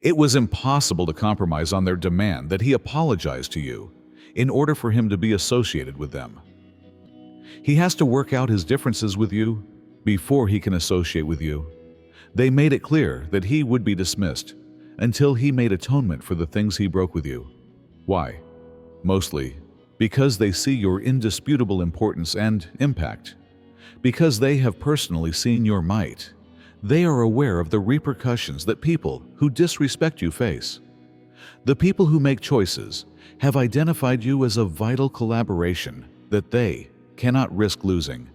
It was impossible to compromise on their demand that he apologize to you in order for him to be associated with them. He has to work out his differences with you before he can associate with you. They made it clear that he would be dismissed until he made atonement for the things he broke with you. Why? Mostly because they see your indisputable importance and impact. Because they have personally seen your might. They are aware of the repercussions that people who disrespect you face. The people who make choices have identified you as a vital collaboration that they cannot risk losing.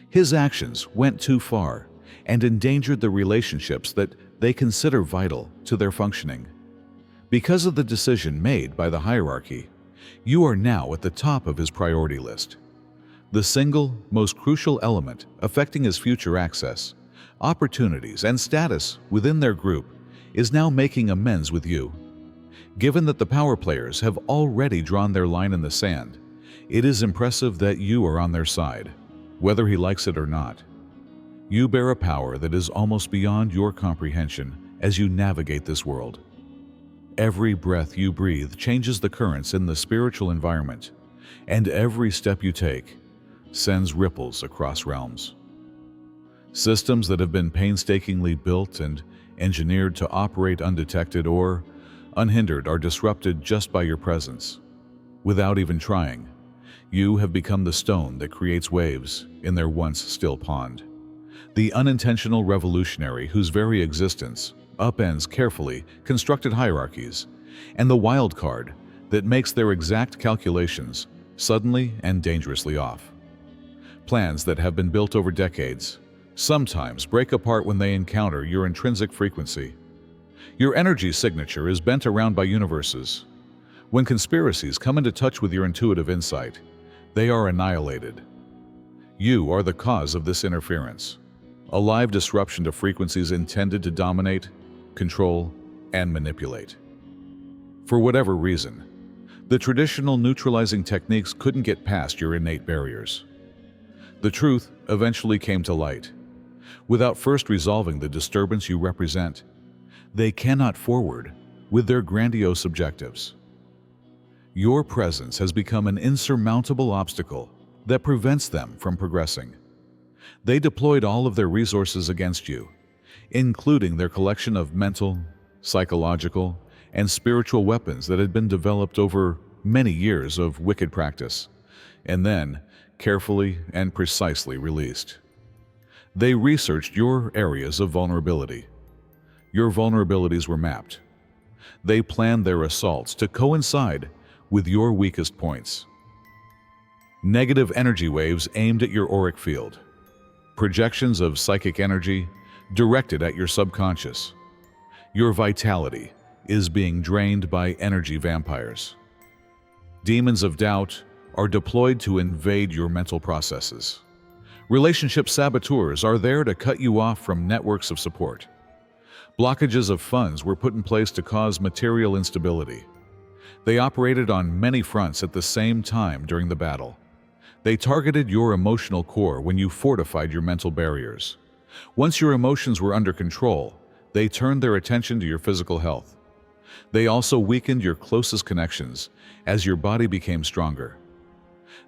His actions went too far and endangered the relationships that they consider vital to their functioning. Because of the decision made by the hierarchy, you are now at the top of his priority list. The single most crucial element affecting his future access, opportunities, and status within their group is now making amends with you. Given that the power players have already drawn their line in the sand, it is impressive that you are on their side, whether he likes it or not. You bear a power that is almost beyond your comprehension as you navigate this world. Every breath you breathe changes the currents in the spiritual environment, and every step you take sends ripples across realms. Systems that have been painstakingly built and engineered to operate undetected or unhindered are disrupted just by your presence. Without even trying, you have become the stone that creates waves in their once still pond. The unintentional revolutionary whose very existence upends carefully constructed hierarchies, and the wild card that makes their exact calculations suddenly and dangerously off. Plans that have been built over decades sometimes break apart when they encounter your intrinsic frequency. Your energy signature is bent around by universes. When conspiracies come into touch with your intuitive insight, they are annihilated. You are the cause of this interference, a live disruption to frequencies intended to dominate, control, and manipulate. For whatever reason, the traditional neutralizing techniques couldn't get past your innate barriers. The truth eventually came to light. Without first resolving the disturbance you represent, they cannot forward with their grandiose objectives. Your presence has become an insurmountable obstacle that prevents them from progressing. They deployed all of their resources against you, including their collection of mental, psychological, and spiritual weapons that had been developed over many years of wicked practice, and then carefully and precisely released. They researched your areas of vulnerability. Your vulnerabilities were mapped. They planned their assaults to coincide with your weakest points. Negative energy waves aimed at your auric field. Projections of psychic energy directed at your subconscious. Your vitality is being drained by energy vampires. Demons of doubt are deployed to invade your mental processes. Relationship saboteurs are there to cut you off from networks of support. Blockages of funds were put in place to cause material instability. They operated on many fronts at the same time during the battle. They targeted your emotional core when you fortified your mental barriers. Once your emotions were under control, they turned their attention to your physical health. They also weakened your closest connections as your body became stronger.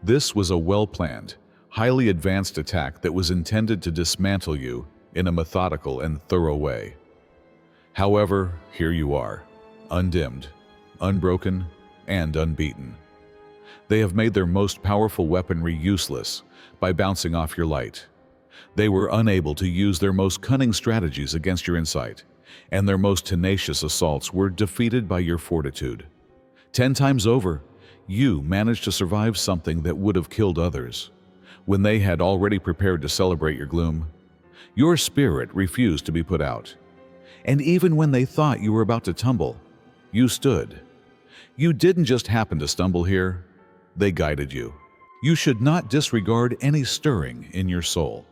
This was a well-planned, highly advanced attack that was intended to dismantle you in a methodical and thorough way. However, here you are, undimmed, unbroken, and unbeaten. They have made their most powerful weaponry useless by bouncing off your light. They were unable to use their most cunning strategies against your insight, and their most tenacious assaults were defeated by your fortitude. 10 times over, you managed to survive something that would have killed others. When they had already prepared to celebrate your gloom, your spirit refused to be put out. And even when they thought you were about to tumble, you stood. You didn't just happen to stumble here, they guided you. You should not disregard any stirring in your soul.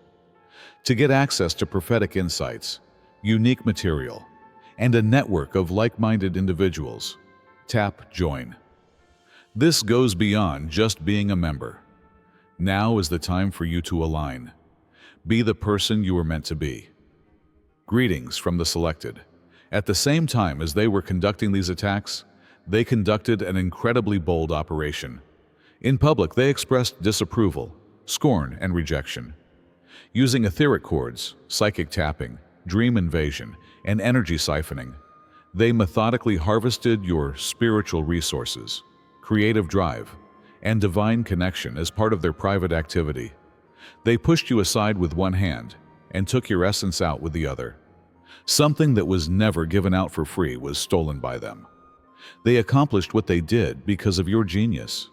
To get access to prophetic insights, unique material, and a network of like-minded individuals, tap Join. This goes beyond just being a member. Now is the time for you to align. Be the person you were meant to be. Greetings from the selected, At the same time as they were conducting these attacks, they conducted an incredibly bold operation. In public, they expressed disapproval, scorn, and rejection. Using etheric cords, psychic tapping, dream invasion, and energy siphoning, they methodically harvested your spiritual resources, creative drive, and divine connection as part of their private activity. They pushed you aside with one hand and took your essence out with the other. Something that was never given out for free was stolen by them. They accomplished what they did because of your genius.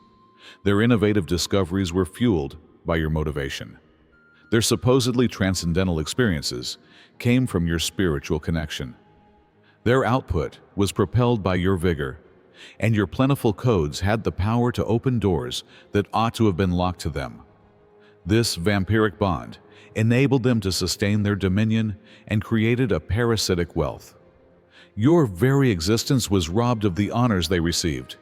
Their innovative discoveries were fueled by your motivation. Their supposedly transcendental experiences came from your spiritual connection. Their output was propelled by your vigor, and your plentiful codes had the power to open doors that ought to have been locked to them. This vampiric bond enabled them to sustain their dominion and created a parasitic wealth. Your very existence was robbed of the honors they received,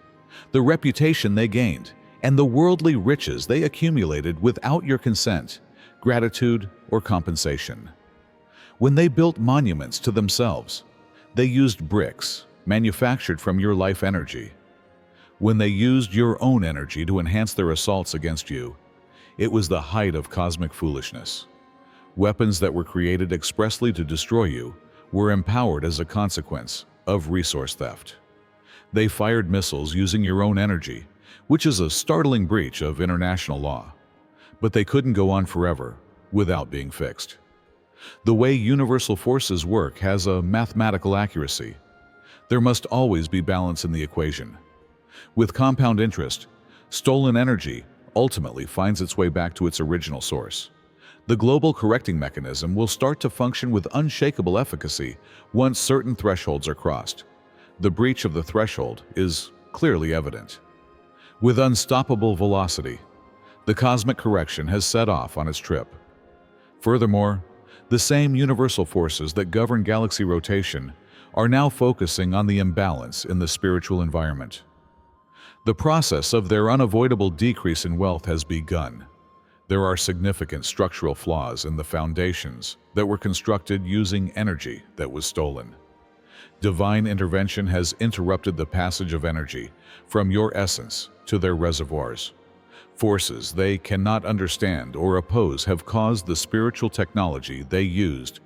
the reputation they gained, and the worldly riches they accumulated without your consent, gratitude, or compensation. When they built monuments to themselves, they used bricks manufactured from your life energy. When they used your own energy to enhance their assaults against you, it was the height of cosmic foolishness. Weapons that were created expressly to destroy you were empowered as a consequence of resource theft. They fired missiles using your own energy, which is a startling breach of international law. But they couldn't go on forever without being fixed. The way universal forces work has a mathematical accuracy. There must always be balance in the equation. With compound interest, stolen energy ultimately finds its way back to its original source. The global correcting mechanism will start to function with unshakable efficacy once certain thresholds are crossed. The breach of the threshold is clearly evident. With unstoppable velocity, the cosmic correction has set off on its trip. Furthermore, the same universal forces that govern galaxy rotation are now focusing on the imbalance in the spiritual environment. The process of their unavoidable decrease in wealth has begun. There are significant structural flaws in the foundations that were constructed using energy that was stolen. Divine intervention has interrupted the passage of energy from your essence to their reservoirs. Forces they cannot understand or oppose have caused the spiritual technology they used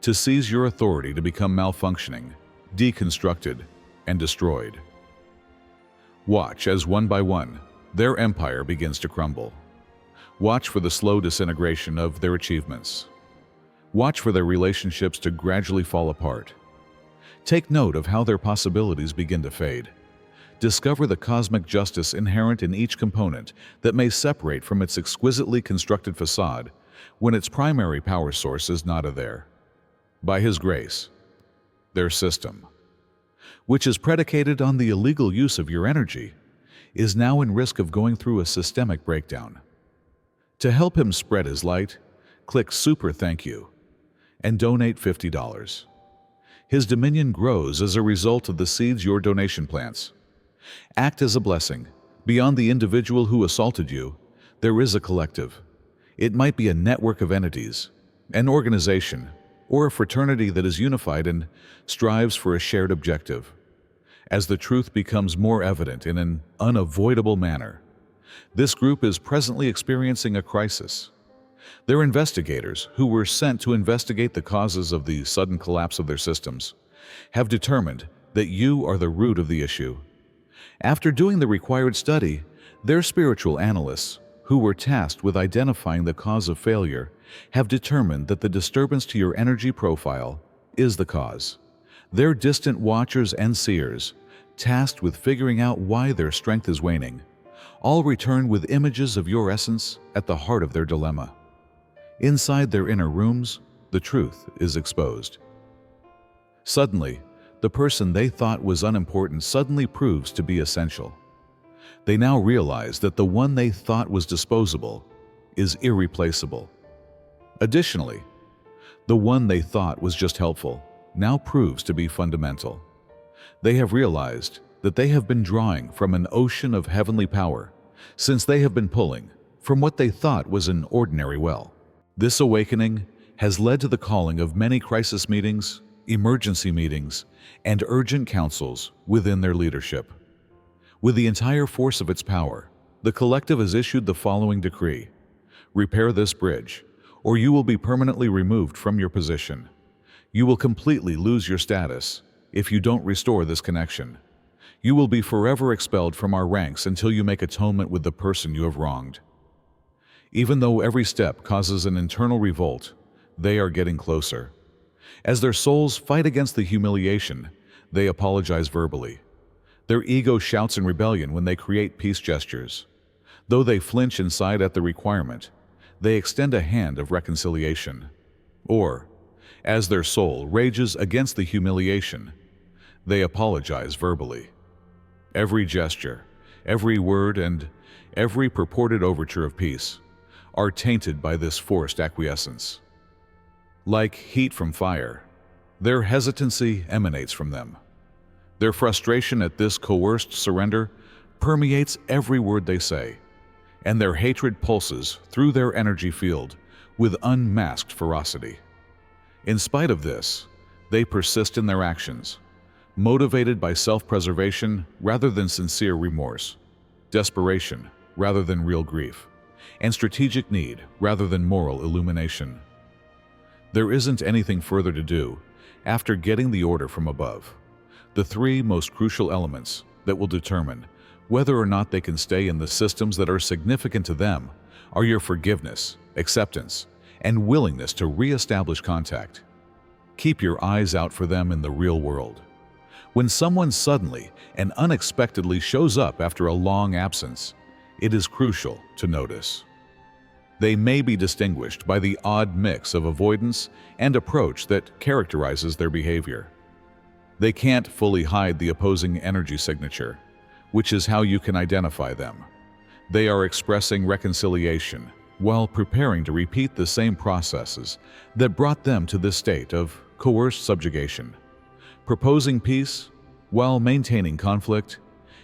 to seize your authority to become malfunctioning, deconstructed, and destroyed. Watch as one by one, their empire begins to crumble. Watch for the slow disintegration of their achievements. Watch for their relationships to gradually fall apart. Take note of how their possibilities begin to fade. Discover the cosmic justice inherent in each component that may separate from its exquisitely constructed facade when its primary power source is not there. By His grace, their system, which is predicated on the illegal use of your energy, is now in risk of going through a systemic breakdown. To help him spread his light, click Super Thank You and donate $50. His dominion grows as a result of the seeds your donation plants. Act as a blessing. Beyond the individual who assaulted you, there is a collective. It might be a network of entities, an organization, or a fraternity that is unified and strives for a shared objective. As the truth becomes more evident in an unavoidable manner, this group is presently experiencing a crisis. Their investigators, who were sent to investigate the causes of the sudden collapse of their systems, have determined that you are the root of the issue. After doing the required study, their spiritual analysts, who were tasked with identifying the cause of failure, have determined that the disturbance to your energy profile is the cause. Their distant watchers and seers, tasked with figuring out why their strength is waning, all return with images of your essence at the heart of their dilemma. Inside their inner rooms, the truth is exposed. Suddenly, the person they thought was unimportant suddenly proves to be essential. They now realize that the one they thought was disposable is irreplaceable. Additionally, the one they thought was just helpful now proves to be fundamental. They have realized that they have been drawing from an ocean of heavenly power, since they have been pulling from what they thought was an ordinary well. This awakening has led to the calling of many crisis meetings emergency meetings, and urgent councils within their leadership. With the entire force of its power, the collective has issued the following decree: repair this bridge, or you will be permanently removed from your position. You will completely lose your status if you don't restore this connection. You will be forever expelled from our ranks until you make atonement with the person you have wronged. Even though every step causes an internal revolt, they are getting closer. As their souls fight against the humiliation, they apologize verbally. Their ego shouts in rebellion when they create peace gestures. Though they flinch inside at the requirement, they extend a hand of reconciliation. Or, as their soul rages against the humiliation, they apologize verbally. Every gesture, every word, and every purported overture of peace are tainted by this forced acquiescence. Like heat from fire, their hesitancy emanates from them. Their frustration at this coerced surrender permeates every word they say, and their hatred pulses through their energy field with unmasked ferocity. In spite of this, they persist in their actions, motivated by self-preservation rather than sincere remorse, desperation rather than real grief, and strategic need rather than moral illumination. There isn't anything further to do after getting the order from above. The three most crucial elements that will determine whether or not they can stay in the systems that are significant to them are your forgiveness, acceptance, and willingness to re-establish contact. Keep your eyes out for them in the real world. When someone suddenly and unexpectedly shows up after a long absence, it is crucial to notice. They may be distinguished by the odd mix of avoidance and approach that characterizes their behavior. They can't fully hide the opposing energy signature, which is how you can identify them. They are expressing reconciliation while preparing to repeat the same processes that brought them to this state of coerced subjugation, proposing peace while maintaining conflict,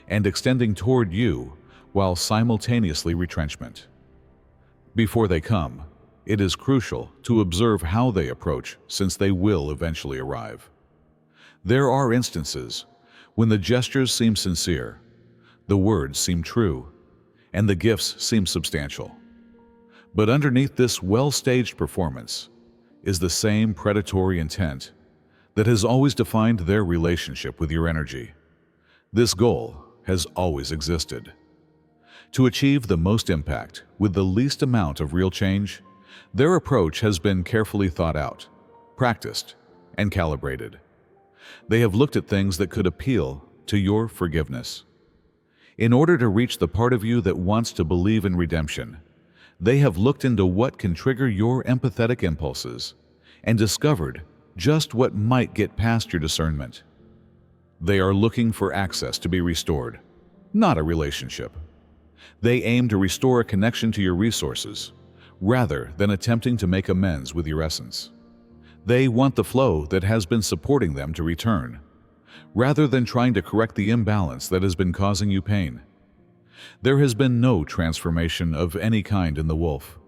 and extending toward you while simultaneously retrenchment. Before they come, it is crucial to observe how they approach, since they will eventually arrive. There are instances when the gestures seem sincere, the words seem true, and the gifts seem substantial. But underneath this well-staged performance is the same predatory intent that has always defined their relationship with your energy. This goal has always existed. To achieve the most impact with the least amount of real change, their approach has been carefully thought out, practiced, and calibrated. They have looked at things that could appeal to your forgiveness. In order to reach the part of you that wants to believe in redemption, they have looked into what can trigger your empathetic impulses and discovered just what might get past your discernment. They are looking for access to be restored, not a relationship. They aim to restore a connection to your resources, rather than attempting to make amends with your essence. They want the flow that has been supporting them to return, rather than trying to correct the imbalance that has been causing you pain. There has been no transformation of any kind in the wolf.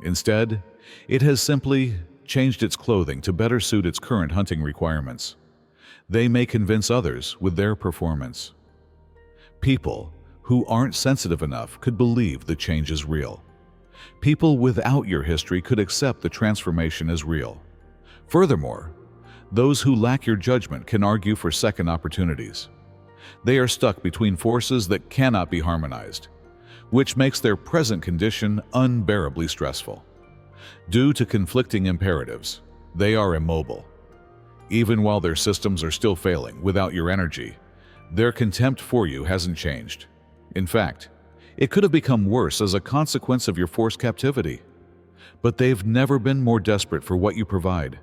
Instead, it has simply changed its clothing to better suit its current hunting requirements. They may convince others with their performance. People who aren't sensitive enough could believe the change is real. People without your history could accept the transformation as real. Furthermore, those who lack your judgment can argue for second opportunities. They are stuck between forces that cannot be harmonized, which makes their present condition unbearably stressful. Due to conflicting imperatives, they are immobile. Even while their systems are still failing without your energy, their contempt for you hasn't changed. In fact, it could have become worse as a consequence of your forced captivity. But they've never been more desperate for what you provide.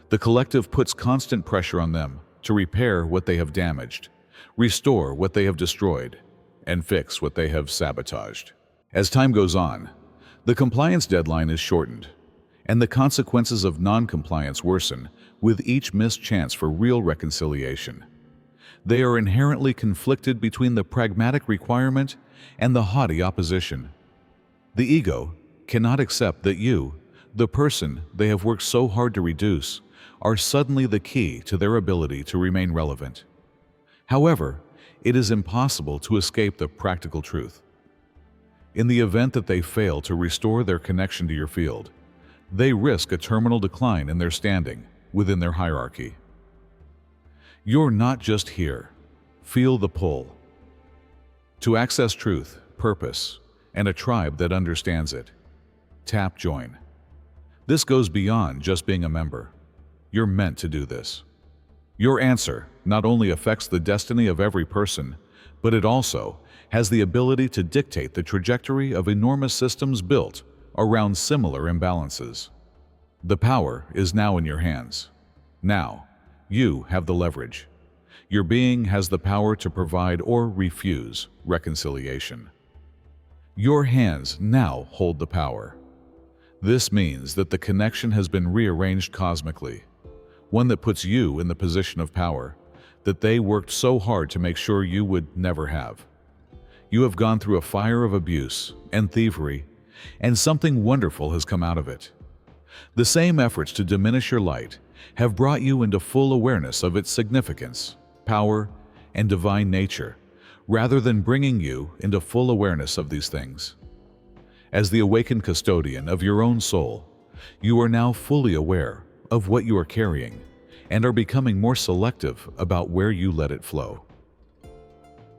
The collective puts constant pressure on them to repair what they have damaged, restore what they have destroyed, and fix what they have sabotaged. As time goes on, the compliance deadline is shortened, and the consequences of non-compliance worsen with each missed chance for real reconciliation. They are inherently conflicted between the pragmatic requirement and the haughty opposition. The ego cannot accept that you, the person they have worked so hard to reduce, are suddenly the key to their ability to remain relevant. However, it is impossible to escape the practical truth. In the event that they fail to restore their connection to your field, they risk a terminal decline in their standing within their hierarchy. You're not just here. Feel the pull. To access truth, purpose, and a tribe that understands it, tap join. This goes beyond just being a member. You're meant to do this. Your answer not only affects the destiny of every person, but it also has the ability to dictate the trajectory of enormous systems built around similar imbalances. The power is now in your hands. Now, you have the leverage. Your being has the power to provide or refuse reconciliation. Your hands now hold the power. This means that the connection has been rearranged cosmically, one that puts you in the position of power that they worked so hard to make sure you would never have. You have gone through a fire of abuse and thievery, and something wonderful has come out of it. The same efforts to diminish your light have brought you into full awareness of its significance, power, and divine nature, rather than bringing you into full awareness of these things. As the awakened custodian of your own soul, you are now fully aware of what you are carrying and are becoming more selective about where you let it flow.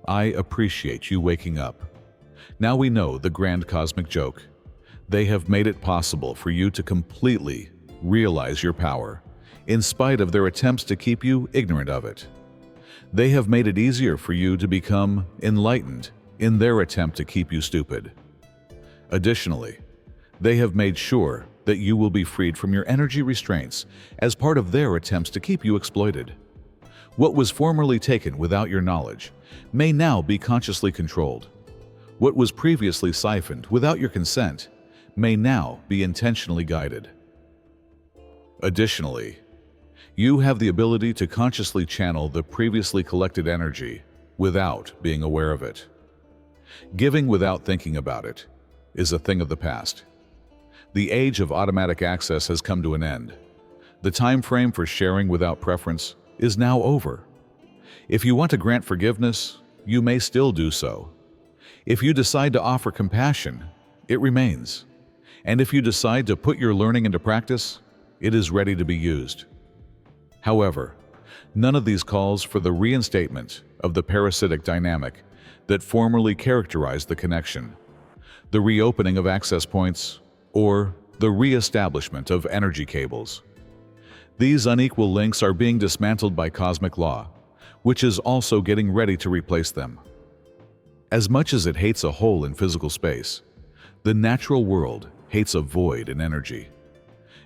I appreciate you waking up. Now we know the grand cosmic joke. They have made it possible for you to completely realize your power, in spite of their attempts to keep you ignorant of it. They have made it easier for you to become enlightened in their attempt to keep you stupid. Additionally, they have made sure that you will be freed from your energy restraints as part of their attempts to keep you exploited. What was formerly taken without your knowledge may now be consciously controlled. What was previously siphoned without your consent may now be intentionally guided. Additionally, you have the ability to consciously channel the previously collected energy without being aware of it. Giving without thinking about it is a thing of the past. The age of automatic access has come to an end. The time frame for sharing without preference is now over. If you want to grant forgiveness, you may still do so. If you decide to offer compassion, it remains. And if you decide to put your learning into practice, it is ready to be used. However, none of these calls for the reinstatement of the parasitic dynamic that formerly characterized the connection, the reopening of access points, or the re-establishment of energy cables. These unequal links are being dismantled by cosmic law, which is also getting ready to replace them. As much as it hates a hole in physical space, the natural world hates a void in energy.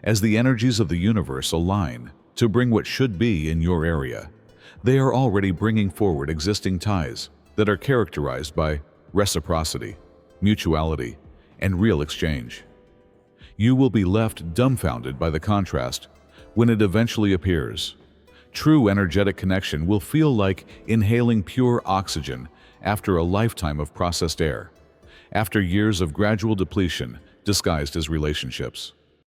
As the energies of the universe align to bring what should be in your area, they are already bringing forward existing ties that are characterized by reciprocity, mutuality, and real exchange. You will be left dumbfounded by the contrast when it eventually appears. True energetic connection will feel like inhaling pure oxygen after a lifetime of processed air, after years of gradual depletion disguised as relationships.